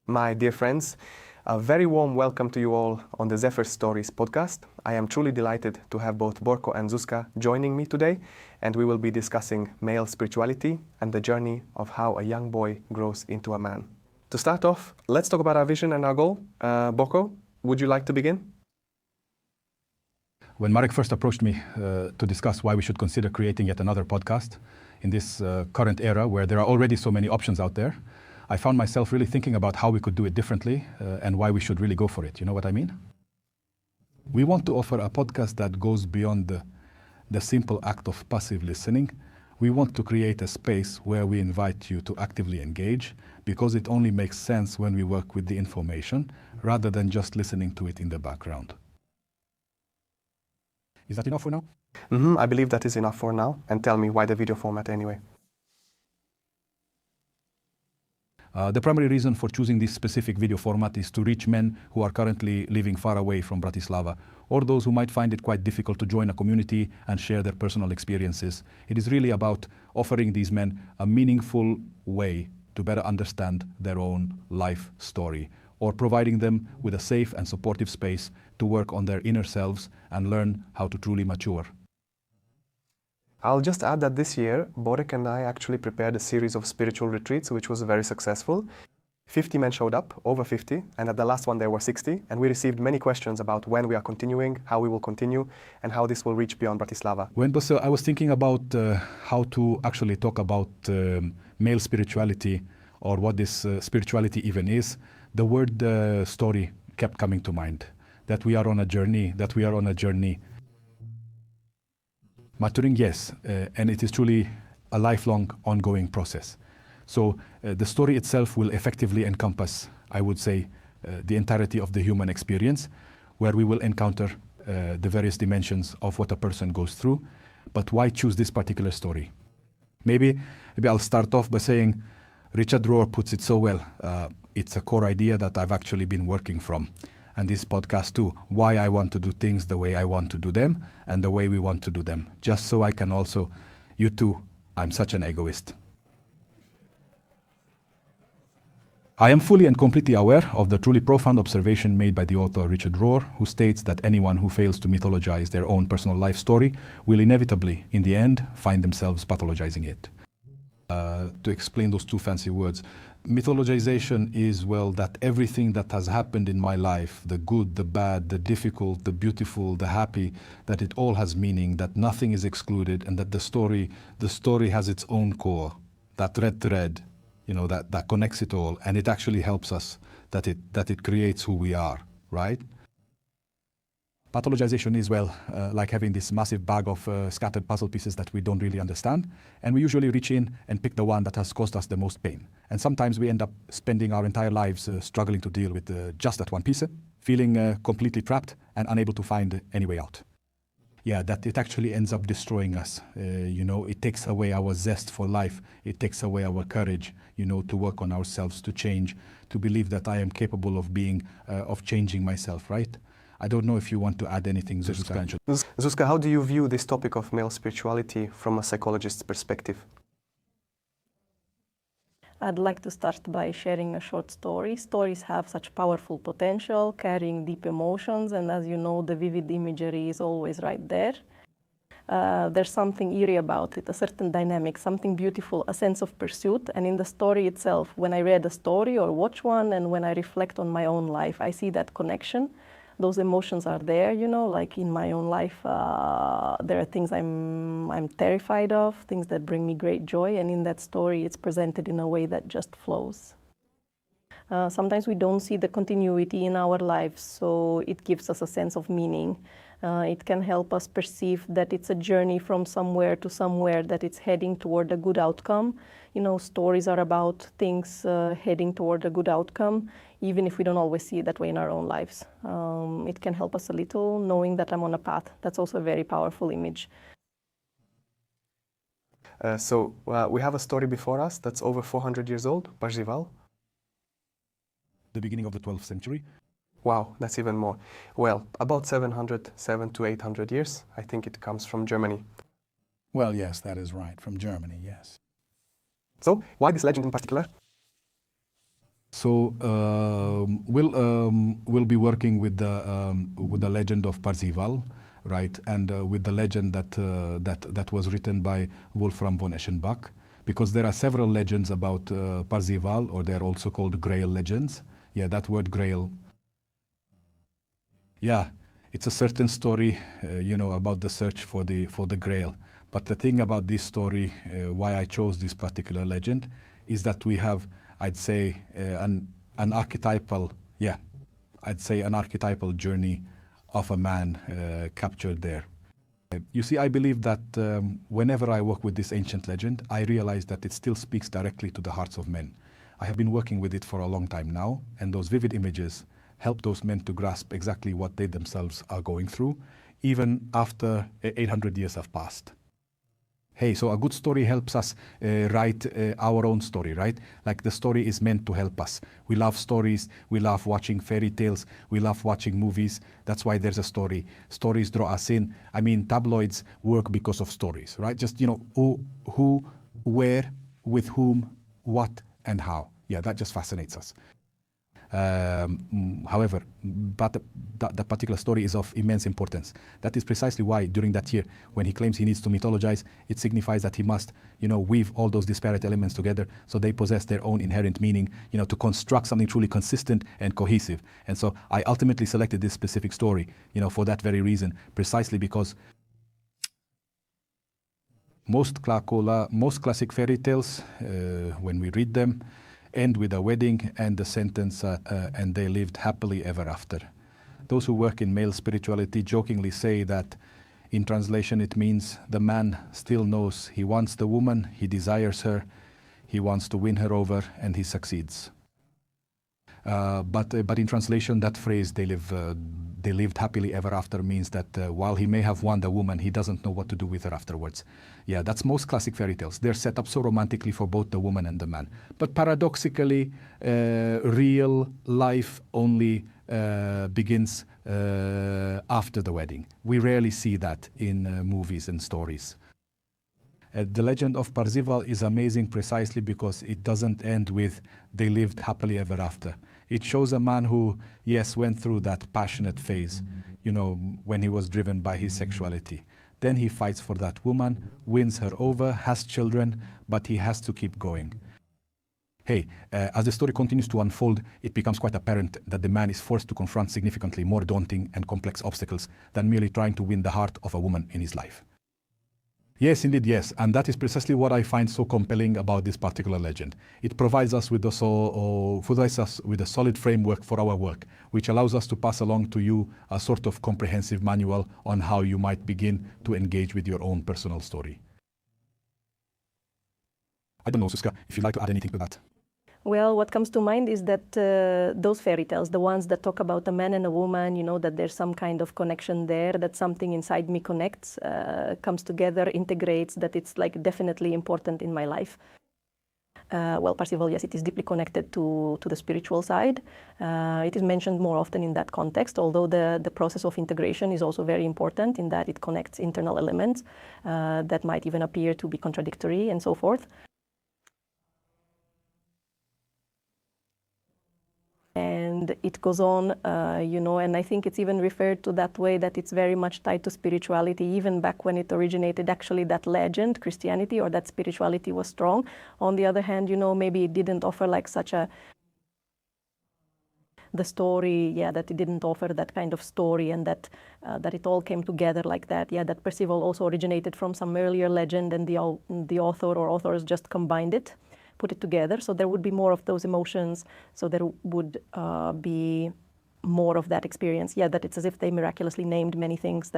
My dear friends, a very warm welcome to you all on the Zephyr Stories podcast. I am truly delighted to have both Borko and Zuzka joining me today, and we will be discussing male spirituality and the journey of how a young boy grows into a man. To start off, let's talk about our vision and our goal. Borko, would you like to begin? When Marek first approached me to discuss why we should consider creating yet another podcast in this current era where there are already so many options out there, I found myself really thinking about how we could do it differently and why we should really go for it. You know what I mean? We want to offer a podcast that goes beyond the simple act of passive listening. We want to create a space where we invite you to actively engage, because it only makes sense when we work with the information rather than just listening to it in the background. Is that enough for now? I believe that is enough for now. And tell me, why the video format anyway? The primary reason for choosing this specific video format is to reach men who are currently living far away from Bratislava, or those who might find it quite difficult to join a community and share their personal experiences. It is really about offering these men a meaningful way to better understand their own life story, or providing them with a safe and supportive space to work on their inner selves and learn how to truly mature. I'll just add that this year, Borek and I actually prepared a series of spiritual retreats, which was very successful. 50 men showed up, over 50, and at the last one there were 60, and we received many questions about when we are continuing, how we will continue, and how this will reach beyond Bratislava. I was thinking about how to actually talk about male spirituality, or what this spirituality even is. The word story kept coming to mind, that we are on a journey, Maturing, yes, and it is truly a lifelong, ongoing process. So the story itself will effectively encompass, I would say, the entirety of the human experience, where we will encounter the various dimensions of what a person goes through. But why choose this particular story? Maybe I'll start off by saying, Richard Rohr puts it so well. It's a core idea that I've actually been working from. And this podcast too, why I want to do things the way I want to do them and the way we want to do them. Just so I can also, you too, I'm such an egoist. I am fully and completely aware of the truly profound observation made by the author Richard Rohr, who states that anyone who fails to mythologize their own personal life story will inevitably, in the end, find themselves pathologizing it. To explain those two fancy words, mythologization is, well, that everything that has happened in my life, the good, the bad, the difficult, the beautiful, the happy, that it all has meaning, that nothing is excluded, and that the story has its own core, that red thread, that connects it all, and it actually helps us, that it creates who we are, right? Pathologization is, well, like having this massive bag of scattered puzzle pieces that we don't really understand, and we usually reach in and pick the one that has caused us the most pain. And sometimes we end up spending our entire lives struggling to deal with just that one piece, feeling completely trapped and unable to find any way out. Yeah, that it actually ends up destroying us. It takes away our zest for life. It takes away our courage, to work on ourselves, to change, to believe that I am capable of changing myself, right? I don't know if you want to add anything, Zuzka. Zuzka, how do you view this topic of male spirituality from a psychologist's perspective? I'd like to start by sharing a short story. Stories have such powerful potential, carrying deep emotions, and as you know, the vivid imagery is always right there. There's something eerie about it, a certain dynamic, something beautiful, a sense of pursuit. And in the story itself, when I read a story or watch one, and when I reflect on my own life, I see that connection. Those emotions are there, like in my own life, there are things I'm terrified of, things that bring me great joy, and in that story it's presented in a way that just flows. Sometimes we don't see the continuity in our lives, so it gives us a sense of meaning. It can help us perceive that it's a journey from somewhere to somewhere, that it's heading toward a good outcome. Stories are about things heading toward a good outcome, even if we don't always see it that way in our own lives. It can help us a little, knowing that I'm on a path. That's also a very powerful image. We have a story before us that's over 400 years old, Parzival. The beginning of the 12th century. Wow, that's even more. Well, about 700 to 800 years. I think it comes from Germany. Well, yes, that is right, from Germany, yes. So, why this legend in particular? So we'll be working with the legend of Parzival, right, and with the legend that was written by Wolfram von Eschenbach, because there are several legends about Parzival, or they're also called Grail legends. Yeah, that word Grail. Yeah, it's a certain story, about the search for the Grail. But the thing about this story, why I chose this particular legend, is that we have, I'd say, an archetypal, an archetypal journey of a man captured there. You see, I believe that whenever I work with this ancient legend, I realize that it still speaks directly to the hearts of men. I have been working with it for a long time now, and those vivid images help those men to grasp exactly what they themselves are going through, even after 800 years have passed. Hey, so a good story helps us write our own story, right? Like the story is meant to help us. We love stories, we love watching fairy tales, we love watching movies. That's why there's a story. Stories draw us in. I mean, tabloids work because of stories, right? Just, who, where, with whom, what, and how. Yeah, that just fascinates us. However, but that particular story is of immense importance. That is precisely why during that year, when he claims he needs to mythologize, it signifies that he must, weave all those disparate elements together so they possess their own inherent meaning, to construct something truly consistent and cohesive. And so I ultimately selected this specific story, for that very reason, precisely because most classic fairy tales, when we read them, end with a wedding and the sentence, and they lived happily ever after. Those who work in male spirituality jokingly say that in translation it means the man still knows he wants the woman, he desires her, he wants to win her over, and he succeeds. But in translation, that phrase, they lived happily ever after, means that while he may have won the woman, he doesn't know what to do with her afterwards. Yeah, that's most classic fairy tales. They're set up so romantically for both the woman and the man. But paradoxically, real life only begins after the wedding. We rarely see that in movies and stories. The legend of Parzival is amazing precisely because it doesn't end with they lived happily ever after. It shows a man who, yes, went through that passionate phase, when he was driven by his sexuality. Then he fights for that woman, wins her over, has children, but he has to keep going. Hey, as the story continues to unfold, it becomes quite apparent that the man is forced to confront significantly more daunting and complex obstacles than merely trying to win the heart of a woman in his life. Yes, indeed, yes. And that is precisely what I find so compelling about this particular legend. It provides us with a solid framework for our work, which allows us to pass along to you a sort of comprehensive manual on how you might begin to engage with your own personal story. I don't know, Suska, if you'd like to add anything to that. Well, what comes to mind is that those fairy tales, the ones that talk about a man and a woman, that there's some kind of connection there, that something inside me connects, comes together, integrates, that it's like definitely important in my life. Well, Parzival, yes, it is deeply connected to the spiritual side. It is mentioned more often in that context, although the process of integration is also very important in that it connects internal elements that might even appear to be contradictory and so forth. And it goes on, and I think it's even referred to that way, that it's very much tied to spirituality, even back when it originated, actually that legend, Christianity, or that spirituality was strong. On the other hand, maybe it didn't offer like the story, that it didn't offer that kind of story, and that it all came together like that. That Parzival also originated from some earlier legend, and the author or authors just combined it, put it together, so there would be more of those emotions, so there would be more of that experience. That it's as if they miraculously named many things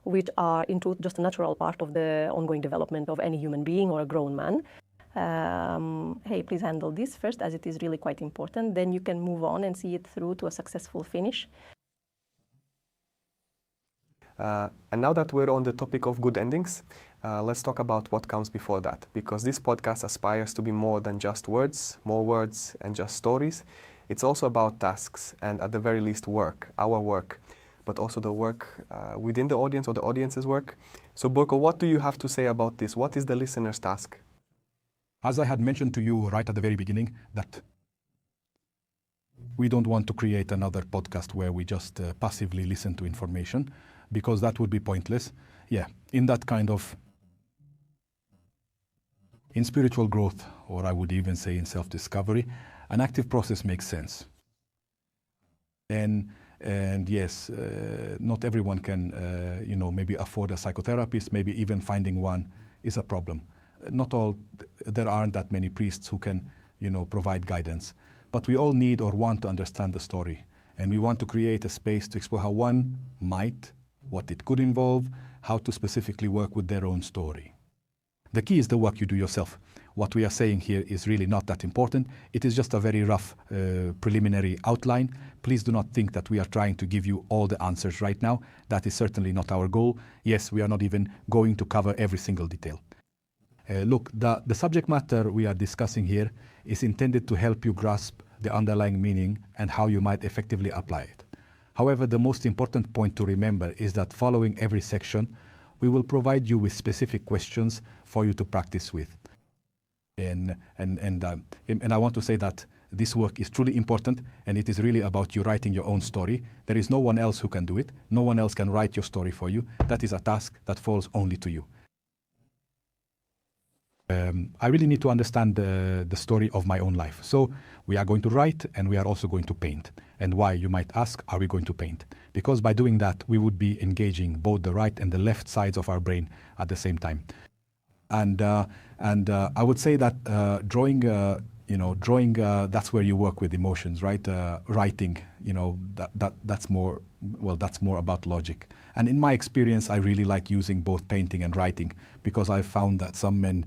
which are in truth just a natural part of the ongoing development of any human being or a grown man. Hey, please handle this first, as it is really quite important. Then you can move on and see it through to a successful finish. And now that we're on the topic of good endings, let's talk about what comes before that, because this podcast aspires to be more than just words, more words and just stories. It's also about tasks and at the very least work, our work, but also the work within the audience or the audience's work. So Borko, what do you have to say about this? What is the listener's task? As I had mentioned to you right at the very beginning, that We don't want to create another podcast where we just passively listen to information, because that would be pointless. Yeah, in that kind of, in spiritual growth, or I would even say in self-discovery, an active process makes sense. And yes, not everyone can, maybe afford a psychotherapist. Maybe even finding one is a problem. There aren't that many priests who can, provide guidance. But we all need or want to understand the story. And we want to create a space to explore how one might, what it could involve, how to specifically work with their own story. The key is the work you do yourself. What we are saying here is really not that important. It is just a very rough preliminary outline. Please do not think that we are trying to give you all the answers right now. That is certainly not our goal. Yes, we are not even going to cover every single detail. Look, the subject matter we are discussing here is intended to help you grasp the underlying meaning and how you might effectively apply it. However, the most important point to remember is that following every section, we will provide you with specific questions for you to practice with. And I want to say that this work is truly important, and it is really about you writing your own story. There is no one else who can do it. No one else can write your story for you. That is a task that falls only to you. I really need to understand the story of my own life. So we are going to write, and we are also going to paint. And why, you might ask, are we going to paint? Because by doing that, we would be engaging both the right and the left sides of our brain at the same time. And I would say that drawing, that's where you work with emotions, right? Writing, that's more about logic. And in my experience, I really like using both painting and writing, because I found that some men,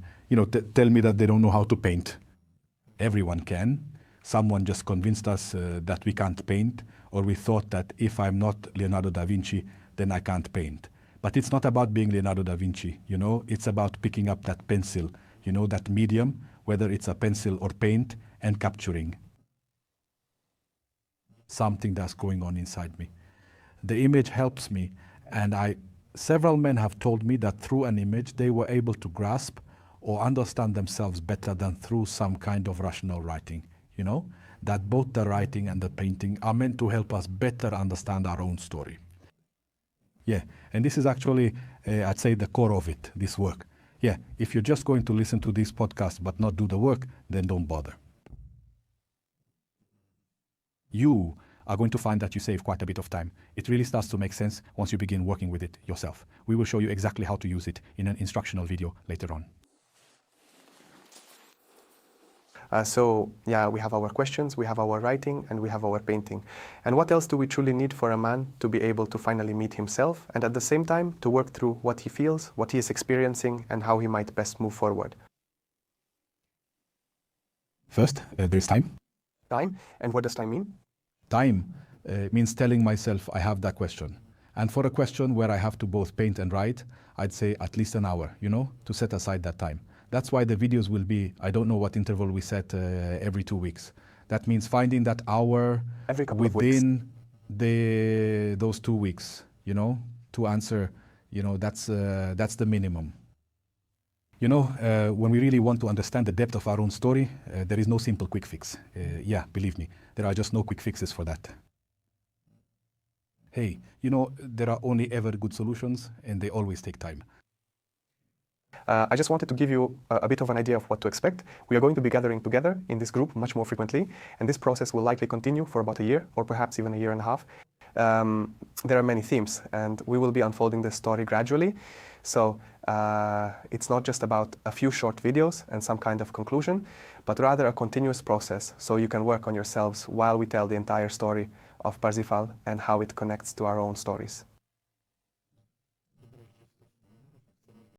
tell me that they don't know how to paint. Everyone can. Someone just convinced us that we can't paint, or we thought that if I'm not Leonardo da Vinci, then I can't paint. But it's not about being Leonardo da Vinci, it's about picking up that pencil, that medium, whether it's a pencil or paint, and capturing something that's going on inside me. The image helps me, and several men have told me that through an image they were able to grasp or understand themselves better than through some kind of rational writing, that both the writing and the painting are meant to help us better understand our own story. Yeah, and this is actually, I'd say, the core of it, this work. Yeah, if you're just going to listen to this podcast but not do the work, then don't bother. You are going to find that you save quite a bit of time. It really starts to make sense once you begin working with it yourself. We will show you exactly how to use it in an instructional video later on. We have our questions, we have our writing, and we have our painting. And what else do we truly need for a man to be able to finally meet himself, and at the same time to work through what he feels, what he is experiencing, and how he might best move forward? First, there's time. Time? And what does time mean? Time means telling myself I have that question. And for a question where I have to both paint and write, I'd say at least an hour, to set aside that time. That's why the videos will be, I don't know what interval we set every 2 weeks. That means finding that hour within those 2 weeks, to answer, that's the minimum. When we really want to understand the depth of our own story, there is no simple quick fix. Believe me, there are just no quick fixes for that. Hey, there are only ever good solutions, and they always take time. I just wanted to give you a bit of an idea of what to expect. We are going to be gathering together in this group much more frequently, and this process will likely continue for about a year, or perhaps even a year and a half. There are many themes, and we will be unfolding this story gradually. So it's not just about a few short videos and some kind of conclusion, but rather a continuous process, so you can work on yourselves while we tell the entire story of Parsifal and how it connects to our own stories.